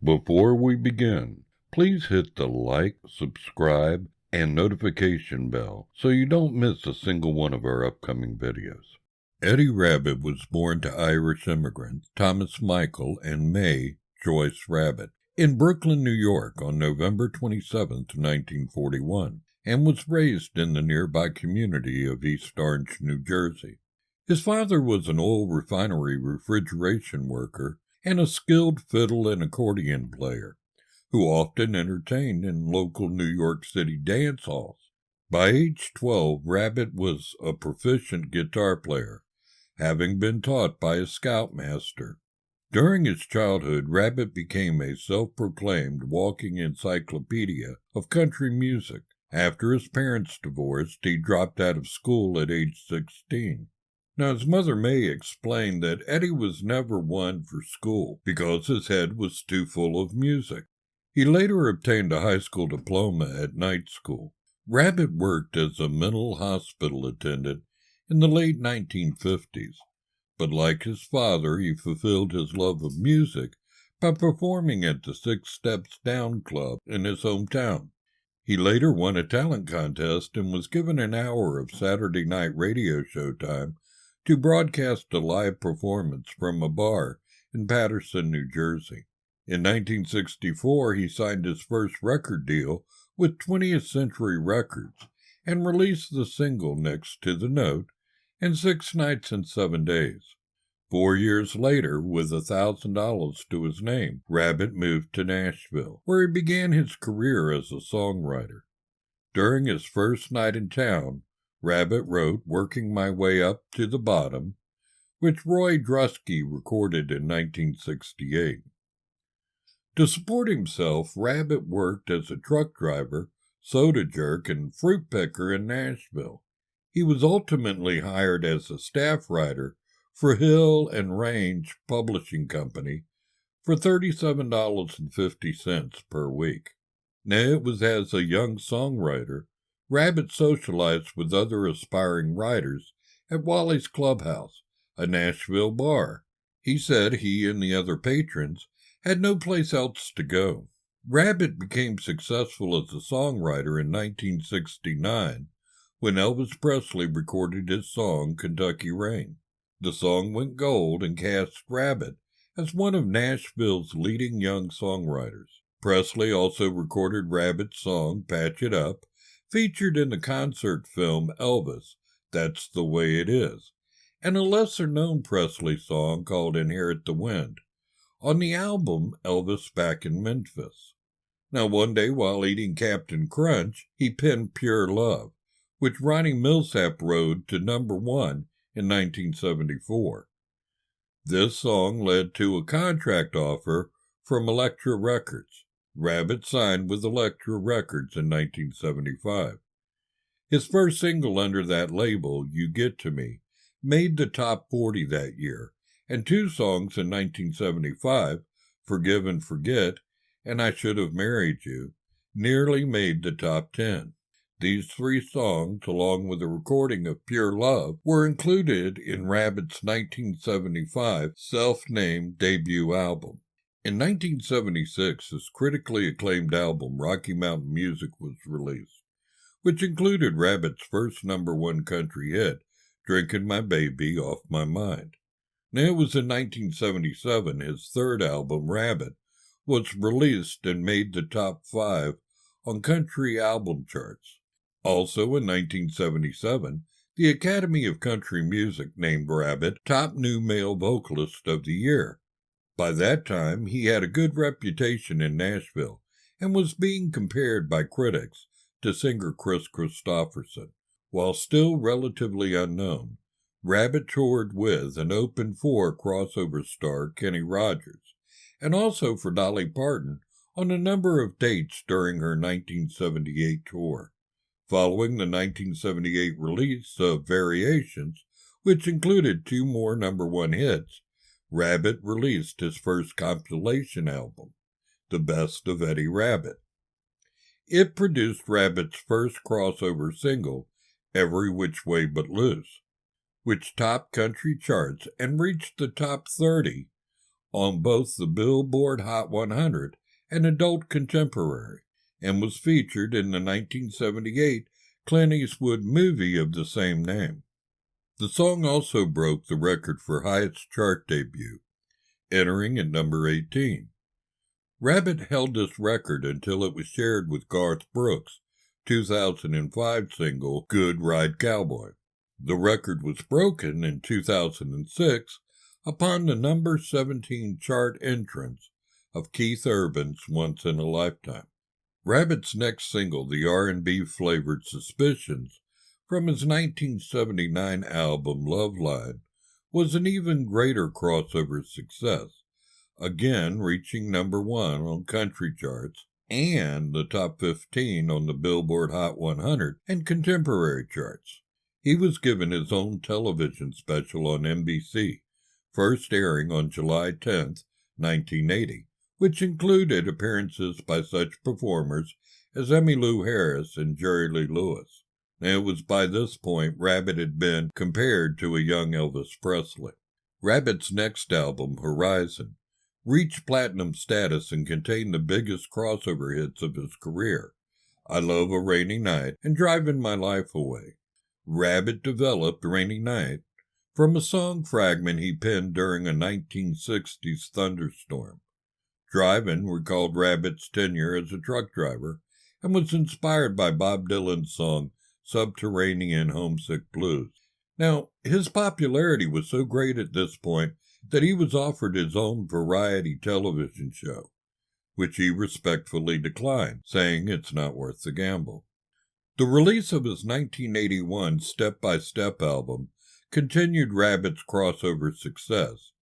Before we begin, please hit the like, subscribe, and notification bell so you don't miss a single one of our upcoming videos. Eddie Rabbitt was born to Irish immigrants Thomas Michael and May Joyce Rabbitt in Brooklyn, New York on November 27, 1941, and was raised in the nearby community of East Orange, New Jersey. His father was an oil refinery refrigeration worker and a skilled fiddle and accordion player, who often entertained in local New York City dance halls. By age 12, Rabbitt was a proficient guitar player, having been taught by a scoutmaster. During his childhood, Rabbitt became a self-proclaimed walking encyclopedia of country music. After his parents divorced, he dropped out of school at age 16. Now, his mother May explained that Eddie was never one for school because his head was too full of music. He later obtained a high school diploma at night school. Rabbitt worked as a mental hospital attendant in the late 1950s, but like his father, he fulfilled his love of music by performing at the Six Steps Down Club in his hometown. He later won a talent contest and was given an hour of Saturday night radio show time to broadcast a live performance from a bar in Paterson, New Jersey. In 1964, he signed his first record deal with 20th Century Records and released the single Next to the Note and 6 Nights and 7 Days. 4 years later, with $1,000 to his name, Rabbitt moved to Nashville, where he began his career as a songwriter. During his first night in town, Rabbitt wrote Working My Way Up to the Bottom, which Roy Drusky recorded in 1968. To support himself, Rabbitt worked as a truck driver, soda jerk, and fruit picker in Nashville. He was ultimately hired as a staff writer for Hill and Range Publishing Company for $37.50 per week. Now, it was as a young songwriter Rabbitt socialized with other aspiring writers at Wally's Clubhouse, a Nashville bar. He said he and the other patrons had no place else to go. Rabbitt became successful as a songwriter in 1969 when Elvis Presley recorded his song Kentucky Rain. The song went gold and cast Rabbitt as one of Nashville's leading young songwriters. Presley also recorded Rabbitt's song Patch It Up, featured in the concert film Elvis, That's the Way It Is, and a lesser-known Presley song called Inherit the Wind, on the album Elvis Back in Memphis. Now, one day while eating Captain Crunch, he penned Pure Love, which Ronnie Millsap rode to #1 in 1974. This song led to a contract offer from Elektra Records. Rabbitt signed with Elektra Records in 1975. His first single under that label, You Get to Me, made the top 40 that year, and 2 songs in 1975, Forgive and Forget and I Should Have Married You, nearly made the top 10. These 3 songs, along with a recording of Pure Love, were included in Rabbitt's 1975 self-named debut album. In 1976, his critically acclaimed album Rocky Mountain Music was released, which included Rabbitt's first #1 country hit, Drinkin' My Baby Off My Mind. Now, it was in 1977 his third album, Rabbitt, was released and made the top 5 on country album charts. Also in 1977, the Academy of Country Music named Rabbitt Top New Male Vocalist of the Year. By that time, he had a good reputation in Nashville and was being compared by critics to singer Chris Christopherson. While still relatively unknown, Rabbitt toured with and opened for crossover star Kenny Rogers, and also for Dolly Parton on a number of dates during her 1978 tour. Following the 1978 release of Variations, which included 2 more #1 hits, Rabbitt released his first compilation album, The Best of Eddie Rabbitt. It produced Rabbitt's first crossover single, Every Which Way But Loose, which topped country charts and reached the top 30 on both the Billboard Hot 100 and Adult Contemporary, and was featured in the 1978 Clint Eastwood movie of the same name. The song also broke the record for highest chart debut, entering at number 18. Rabbitt held this record until it was shared with Garth Brooks' 2005 single Good Ride Cowboy. The record was broken in 2006 upon the number 17 chart entrance of Keith Urban's Once in a Lifetime. Rabbitt's next single, the R&B-flavored Suspicions, from his 1979 album Love Line, was an even greater crossover success, again reaching number 1 on country charts and the top 15 on the Billboard Hot 100 and contemporary charts. He was given his own television special on NBC, first airing on July 10, 1980, which included appearances by such performers as Emmylou Harris and Jerry Lee Lewis. It was by this point Rabbitt had been compared to a young Elvis Presley. Rabbitt's next album, Horizon, reached platinum status and contained the biggest crossover hits of his career, I Love a Rainy Night and Driving My Life Away. Rabbitt developed Rainy Night from a song fragment he penned during a 1960s thunderstorm. Drivin' recalled Rabbitt's tenure as a truck driver and was inspired by Bob Dylan's song Subterranean Homesick Blues. Now, his popularity was so great at this point that he was offered his own variety television show, which he respectfully declined, saying it's not worth the gamble. The release of his 1981 Step by Step album continued Rabbitt's crossover success,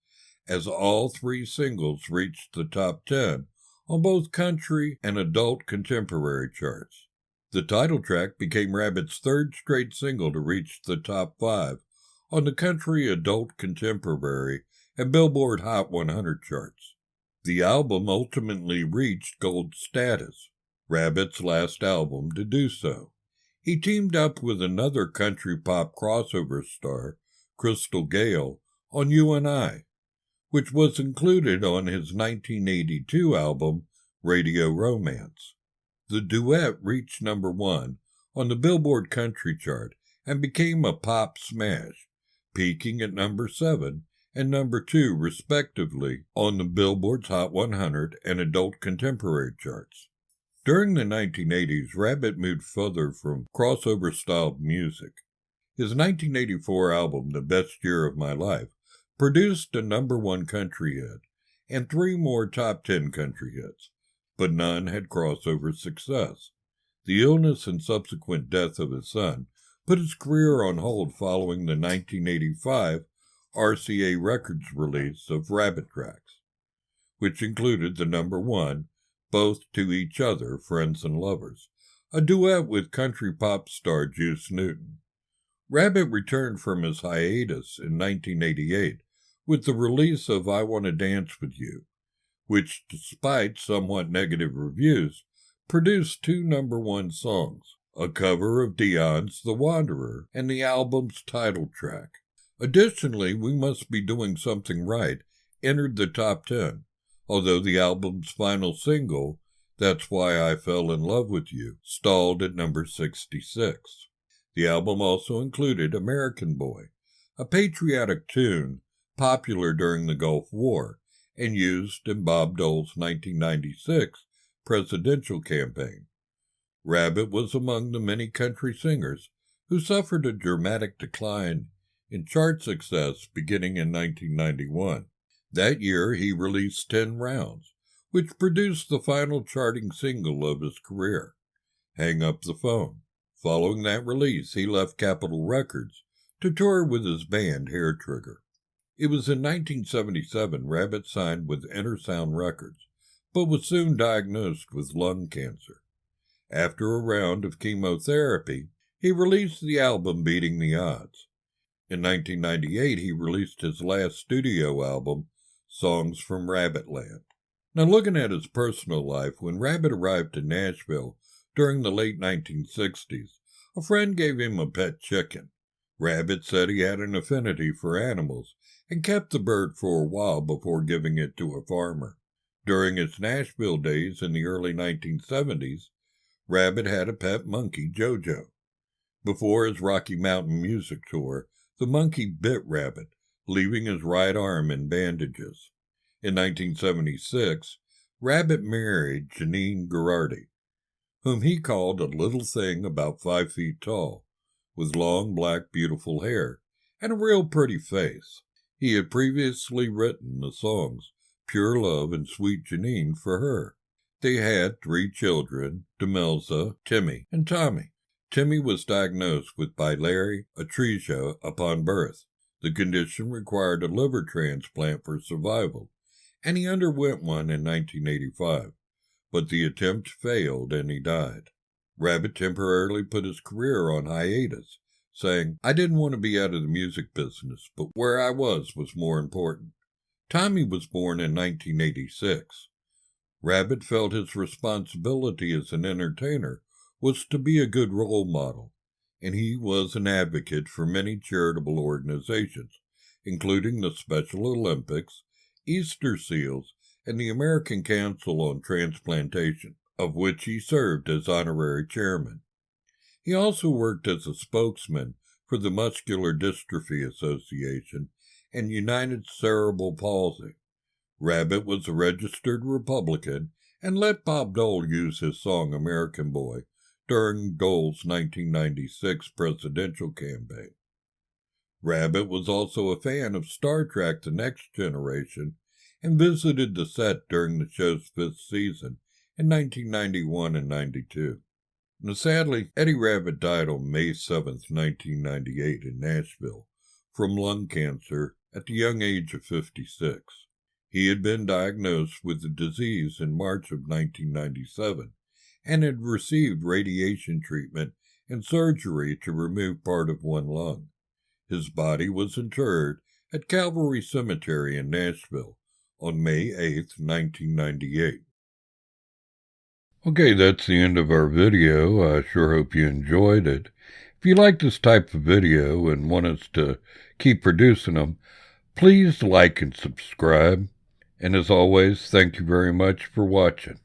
as all 3 singles reached the top 10 on both country and adult contemporary charts. The title track became Rabbitt's 3rd straight single to reach the top 5 on the country, adult contemporary, and Billboard Hot 100 charts. The album ultimately reached gold status, Rabbitt's last album to do so. He teamed up with another country pop crossover star, Crystal Gayle, on You and I, which was included on his 1982 album, Radio Romance. The duet reached number 1 on the Billboard Country chart and became a pop smash, peaking at number 7 and number 2, respectively, on the Billboard's Hot 100 and Adult Contemporary charts. During the 1980s, Rabbitt moved further from crossover-styled music. His 1984 album, The Best Year of My Life, produced a number 1 country hit and 3 more top 10 country hits, but none had crossover success. The illness and subsequent death of his son put his career on hold following the 1985 RCA Records release of Rabbitt tracks, which included the number 1, Both to Each Other, Friends and Lovers, a duet with country pop star Juice Newton. Rabbitt returned from his hiatus in 1988 with the release of I Want to Dance with You, which, despite somewhat negative reviews, produced 2 number 1 songs, a cover of Dion's The Wanderer and the album's title track. Additionally, We Must Be Doing Something Right entered the top 10, although the album's final single, That's Why I Fell in Love with You, stalled at number 66. The album also included American Boy, a patriotic tune popular during the Gulf War and used in Bob Dole's 1996 presidential campaign. Rabbitt was among the many country singers who suffered a dramatic decline in chart success beginning in 1991. That year, he released 10 Rounds, which produced the final charting single of his career, Hang Up the Phone. Following that release, he left Capitol Records to tour with his band Hair Trigger. It was in 1977 Rabbitt signed with Intersound Records, but was soon diagnosed with lung cancer. After a round of chemotherapy, he released the album Beating the Odds. In 1998, he released his last studio album, Songs from Rabbitt Land. Now, looking at his personal life, when Rabbitt arrived to Nashville during the late 1960s, a friend gave him a pet chicken, Rabbitt said he had an affinity for animals and kept the bird for a while before giving it to a farmer. During his Nashville days in the early 1970s, Rabbitt had a pet monkey, Jojo. Before his Rocky Mountain music tour, the monkey bit Rabbitt, leaving his right arm in bandages. In 1976, Rabbitt married Janine Girardi, whom he called a little thing about 5 feet tall, with long, black, beautiful hair, and a real pretty face. He had previously written the songs Pure Love and Sweet Janine for her. They had 3 children, Demelza, Timmy, and Tommy. Timmy was diagnosed with biliary atresia upon birth. The condition required a liver transplant for survival, and he underwent one in 1985, but the attempt failed and he died. Rabbitt temporarily put his career on hiatus, saying, "I didn't want to be out of the music business, but where I was more important." Tommy was born in 1986. Rabbitt felt his responsibility as an entertainer was to be a good role model, and he was an advocate for many charitable organizations, including the Special Olympics, Easter Seals, and the American Council on Transplantation, of which he served as honorary chairman. He also worked as a spokesman for the Muscular Dystrophy Association and United Cerebral Palsy. Rabbitt was a registered Republican and let Bob Dole use his song American Boy during Dole's 1996 presidential campaign. Rabbitt was also a fan of Star Trek The Next Generation and visited the set during the show's 5th season in 1991 and 92. Now, sadly, Eddie Rabbitt died on May 7, 1998 in Nashville from lung cancer at the young age of 56. He had been diagnosed with the disease in March of 1997 and had received radiation treatment and surgery to remove part of one lung. His body was interred at Calvary Cemetery in Nashville on May 8, 1998. Okay, that's the end of our video. I sure hope you enjoyed it. If you like this type of video and want us to keep producing them, please like and subscribe. And as always, thank you very much for watching.